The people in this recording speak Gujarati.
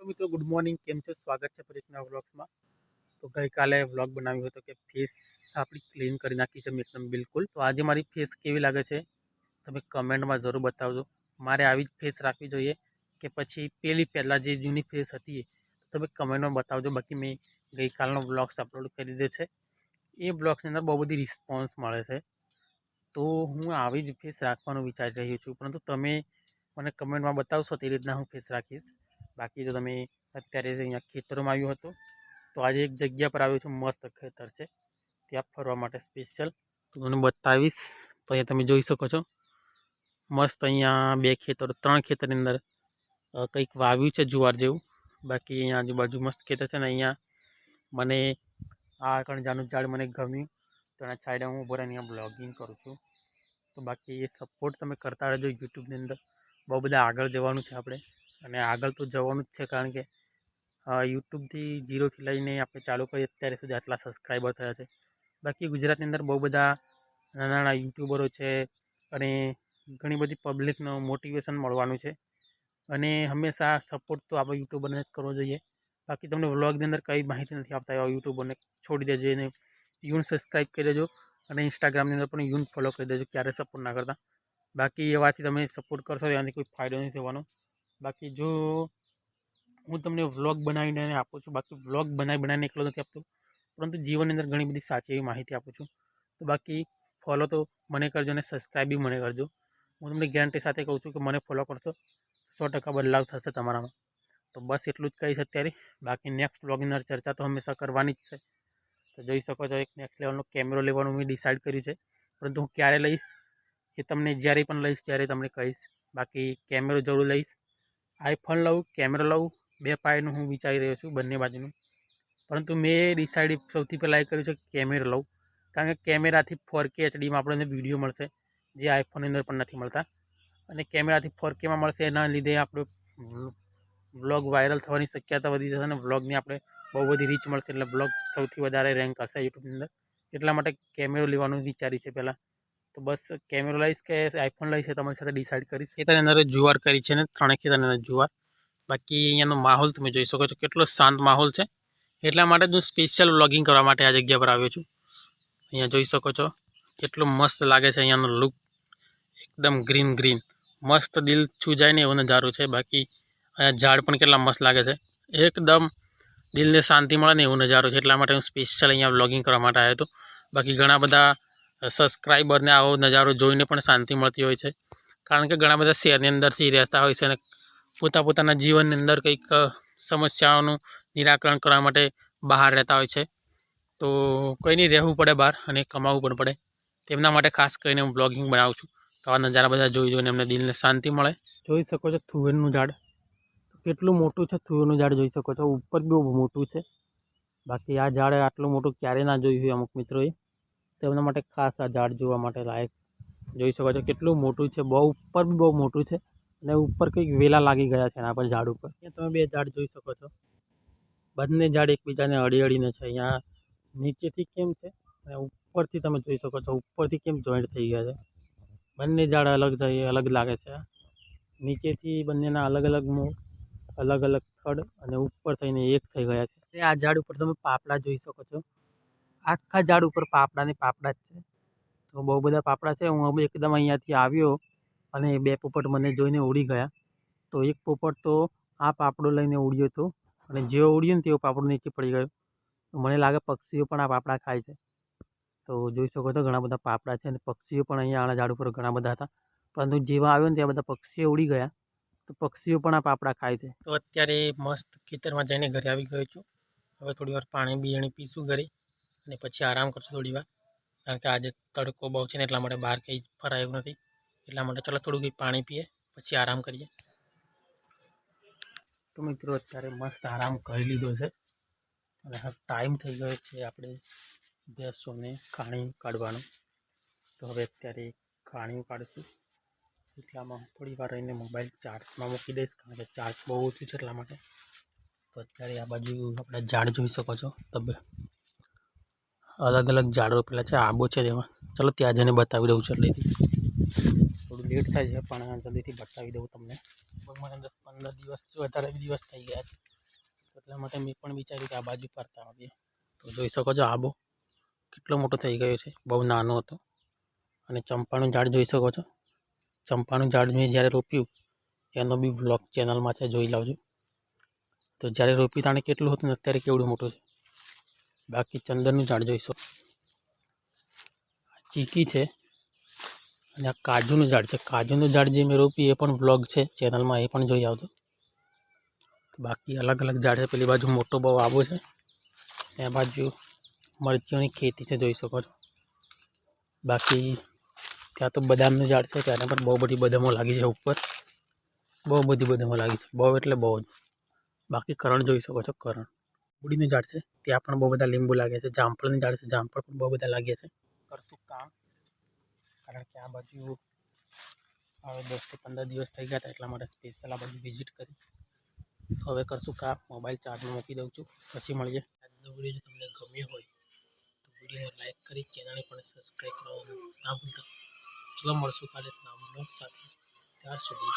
तो मित्रों गुड मॉर्निंग केम छो स्वागत है फरी एक नवा व्लॉग्सમાં। तो गई काले व्लॉग बनाव्यो હતો કે ફેસ આપણી ક્લીન કરી નાખી છે એકદમ બિલકુલ। તો આજે મારી ફેસ કેવી લાગે છે તમે કમેન્ટમાં જરૂર બતાવજો। મારે આવી જ ફેસ રાખવી જોઈએ કે પછી પેલી પહેલાં જે જૂની ફેસ હતી તમે કમેન્ટમાં બતાવજો। બાકી મેં ગઈકાલનો વ્લોગ્સ અપલોડ કરી દીધો છે, એ વ્લોગ્સની અંદર બહુ બધી રિસ્પોન્સ મળે છે। તો હું આવી જ ફેસ રાખવાનું વિચારી રહ્યો છું, પરંતુ તમે મને કમેન્ટમાં બતાવશો તે રીતના હું ફેસ રાખીશ। बाकी तो तमे अत्यारे अहींया खेतरों में आव्यो हतो। तो आज एक जग्या पर आव्यो छुं, मस्त खेतर छे त्यां फरवा माटे स्पेशियल। तो तमने बतावीश। तो अहींया तमे जोई शको छो मस्त अहींया बे खेतर त्रण खेतरनी अंदर कंईक वाव्युं छे जुवार जेवुं। बाकी अहींया आजुबाजु मस्त खेतर छे ने अहींया मने आ कणजानुं झाड मने गम्युं, तो एना साइडे हूँ उभो रहीने ब्लॉगिंग करूँ छुं। तो बाकी ये सपोर्ट तमे करता रहेजो। यूट्यूबनी अंदर बहु बधा आगळ जवानुं छे आपणे, અને આગળ તો જવાનું જ છે, કારણ કે યુટ્યુબથી 0થી લઈને આપણે ચાલુ કરીએ અત્યારે સુધી આટલા સબસ્ક્રાઈબર થયા છે। બાકી ગુજરાતની અંદર બહુ બધા નાના નાના યુટ્યુબરો છે અને ઘણી બધી પબ્લિકનો મોટિવેશન મળવાનું છે, અને હંમેશા સપોર્ટ તો આપણે યુટ્યુબરને જ કરવો જોઈએ। બાકી તમને વ્લોગની અંદર કંઈ માહિતી નથી આપતા એવા યુટ્યુબરને છોડી દેજો, એને યુન સબસ્ક્રાઈબ કરી દેજો, અને ઇન્સ્ટાગ્રામની અંદર પણ યુન ફોલો કરી દેજો, ક્યારે સપોર્ટ ના કરતા। બાકી એવાથી તમે સપોર્ટ કરશો એનાથી કોઈ ફાયદો નથી થવાનો। बाकी जो हूँ तमने व्लॉग बनावीने आपू छूँ, बाकी व्लॉग बनावीने एकलो नथी आपतो, परंतु जीवन अंदर घणी बधी साची एवी माहिती आपू छूँ। तो बाकी फॉलो तो मने करजो ने सब्सक्राइब भी मने करजो। हूँ तमने गेरंटी साथे कहूँ छूँ कि मने फॉलो करशो 100% बदलाव थशे तमारामां। तो बस एटलुं ज कहीश अत्यारे। बाकी नेक्स्ट व्लॉगनी अंदर चर्चा तो हमेशा करवानी ज छे। तो जोई शको छो एक नेक्स्ट लेवलनो केमेरो लेवानुं मैं डिसाइड कर्युं छे, परंतु हूँ क्यारे लईश ए तमने ज्यारे पण लईश त्यारे तमने कहीश। बाकी केमेरो जरूर लईश, आईफोन लऊँ केमेरा लऊँ बे पायनु हूँ विचारी रह्यो छुं बंने बाजुनुं, परंतु मैं डिसाइड सौथी पहेला ए कर्युं छे केमेरा लऊँ, कारण के केमेराथी 4K HD में आपणे विडियो मळशे जे आईफोननी अंदर पण नथी मळता, अने केमेराथी 4K में मळशे एना लीधे आपणो व्लॉग वायरल थवानी शक्यता वधी जशे अने व्लॉगनी आपणे बहु बधी रीच मळशे, એટલે व्लॉग सौथी वधारे रेंक करशे यूट्यूबनी अंदर। એટલા માટે કેમેરો લેવાનું વિચાર્યું છે પહેલાં। तो बस केमेरो लईश के आईफोन लईश तमारी साथे डिसाइड करीश। खेतरनी अंदर जुवार करी छे ने त्रणेय खेतरनी अंदर जुवार। बाकी अहींयानो माहोल तमे जोई शको छो केटलो शांत माहोल छे, એટલા માટે જ હું સ્પેશિયલ વ્લોગિંગ કરવા માટે આ જગ્યા પર આવ્યો છું। અહીંયા જોઈ શકો છો કેટલું મસ્ત લાગે છે અહીંયાનો લુક, એકદમ ગ્રીન ગ્રીન મસ્ત દિલ છૂ જાય ને એવો નજારો છે। બાકી અહીંયા ઝાડ પણ કેટલા મસ્ત લાગે છે, એકદમ દિલને શાંતિ મળે ને એવો નજારો છે, એટલા માટે હું સ્પેશિયલ અહીંયા વ્લોગિંગ કરવા માટે આવ્યો હતો। બાકી ઘણા બધા સબસ્ક્રાઈબરને આવો નજારો જોઈને પણ શાંતિ મળતી હોય છે, કારણ કે ઘણા બધા શહેરની અંદરથી રહેતા હોય છે અને પોતાના જીવનની અંદર કંઈક સમસ્યાઓનું નિરાકરણ કરવા માટે બહાર રહેતા હોય છે। તો કંઈ નહીં, રહેવું પડે બહાર અને કમાવું પણ પડે, તેમના માટે ખાસ કરીને હું બ્લોગિંગ બનાવું છું। તો આ નજારા બધા જોઈ જોઈને એમને દિલને શાંતિ મળે। જોઈ શકો છો થુવેરનું ઝાડ કેટલું મોટું છે, થુવેરનું ઝાડ જોઈ શકો છો, ઉપર બી બહુ મોટું છે। બાકી આ ઝાડ આટલું મોટું ક્યારેય ના જોયું હોય અમુક મિત્રોએ, તેમના માટે ખાસ આ ઝાડ જોવા માટે લાયક। જોઈ શકો છો કેટલું મોટું છે, બહુ ઉપર બી બહુ મોટું છે, અને ઉપર કંઈક વેલા લાગી ગયા છે એના પર ઝાડ ઉપર। અહીંયા તમે બે ઝાડ જોઈ શકો છો, બંને ઝાડ એકબીજાને અડી અડીને છે। અહીંયા નીચેથી કેમ છે અને ઉપરથી તમે જોઈ શકો છો ઉપરથી કેમ જોઈન્ટ થઈ ગયા છે, બંને ઝાડ અલગ લાગે છે। નીચેથી બંનેના અલગ અલગ મૂળ, અલગ અલગ થડ, અને ઉપર થઈને એક થઈ ગયા છે। આ ઝાડ ઉપર તમે પાપડા જોઈ શકો છો, આખા ઝાડ ઉપર પાપડા ને પાપડા જ છે। તો બહુ બધા પાપડા છે। હું એકદમ અહીંયાથી આવ્યો અને બે પોપટ મને જોઈને ઉડી ગયા। તો એક પોપટ તો આ પાપડો લઈને ઉડ્યો હતો, અને જેવો ઉડ્યો ને તેવો પાપડો નીચે પડી ગયો। તો મને લાગે પક્ષીઓ પણ આ પાપડા ખાય છે। તો જોઈ શકો છો ઘણા બધા પાપડા છે, અને પક્ષીઓ પણ અહીંયા આના ઝાડ ઉપર ઘણા બધા હતા, પરંતુ જેવા આવ્યો ને ત્યાં બધા પક્ષીઓ ઉડી ગયા। તો પક્ષીઓ પણ આ પાપડા ખાય છે। તો અત્યારે મસ્ત ખેતરમાં જઈને ઘરે આવી ગયો છું। હવે થોડી વાર પાણી બીણી પીશું ઘરે, અને પછી આરામ કરશું થોડી વાર, કારણ કે આજે તડકો બહુ છે ને એટલા માટે બહાર કંઈ ફરાયું નથી, એટલા માટે ચાલો થોડું કંઈ પાણી પીએ પછી આરામ કરીએ। તો મિત્રો અત્યારે મસ્ત આરામ કરી લીધો છે, અને હવે ટાઈમ થઈ ગયો છે આપણે ભેંસોને ખાણી કાઢવાનો। તો હવે અત્યારે ખાણીઓ કાઢીશું, એટલામાં થોડી વાર રહીને મોબાઈલ ચાર્જમાં મૂકી દઈશ, કારણ કે ચાર્જ બહુ ઓછું છે એટલા માટે। તો અત્યારે આ બાજુ આપણે ઝાડ જોઈ શકો છો, તમે અલગ અલગ ઝાડ રોપેલા છે, આંબો છે તેમાં। ચાલો ત્યાં જઈને બતાવી દઉં જલ્દીથી, થોડું લેટ થાય છે પણ જલ્દીથી બતાવી દઉં તમને। મને 10-15 દિવસથી વધારે દિવસ થઈ ગયા છે, તો એટલા માટે મેં પણ વિચાર્યું કે આ બાજુ ફરતા આવીએ. તો જોઈ શકો છો આબો કેટલો મોટો થઈ ગયો છે, બહુ નાનો હતો. અને ચંપાનું ઝાડ જોઈ શકો છો. ચંપાનું ઝાડ મેં જ્યારે રોપ્યું એનો બી વ્લોગ ચેનલમાં છે, જોઈ લાવજો. તો જ્યારે રોપ્યું તાણે કેટલું હતું ને અત્યારે કેવડું મોટું છે. બાકી ચંદનનું ઝાડ જોઈશો, ચીકી છે. અને આ કાજુનું ઝાડ છે. કાજુનું ઝાડ જે મેં રોપ્યું એ પણ વ્લોગ છે ચેનલમાં, એ પણ જોઈ આવજો. બાકી અલગ અલગ ઝાડ છે. પેલી બાજુ મોટો બહુ આબો છે, ત્યાં બાજુ મરચીઓની ખેતી છે, જોઈ શકો છો. બાકી ત્યાં તો બદામનું ઝાડ છે, ત્યાં પણ બહુ બધી બદામો લાગી છે ઉપર, બહુ બધી બદામો લાગી છે, બહુ એટલે બહુ જ. બાકી કરણ જોઈ શકો છો, કરણ. લીંબુડીનું ઝાડ છે, ત્યાં પણ બહુ બધા લીંબુ લાગ્યા છે. જામફળનું ઝાડ છે, જામફળ પણ બહુ બધા લાગ્યા છે. કરશું કામ, કારણ કે આ બાજુ હવે 10 થી 15 દિવસ થઈ ગયા હતા, એટલા માટે સ્પેશિયલ આ બાજુ વિઝિટ કરી. તો હવે કરશું કામ, મોબાઈલ ચાર્જમાં મૂકી દઉં છું, પછી મળીએ. આજનો વિડીયો જો તમને ગમ્યો હોય તો વિડીયોને લાઈક કરી ચેનલને પણ સબસ્ક્રાઈબ કરવાનું ના ભૂલતા. ચલો મળશું કાલે નવા બ્લોગ સાથે. ત્યાર સુધી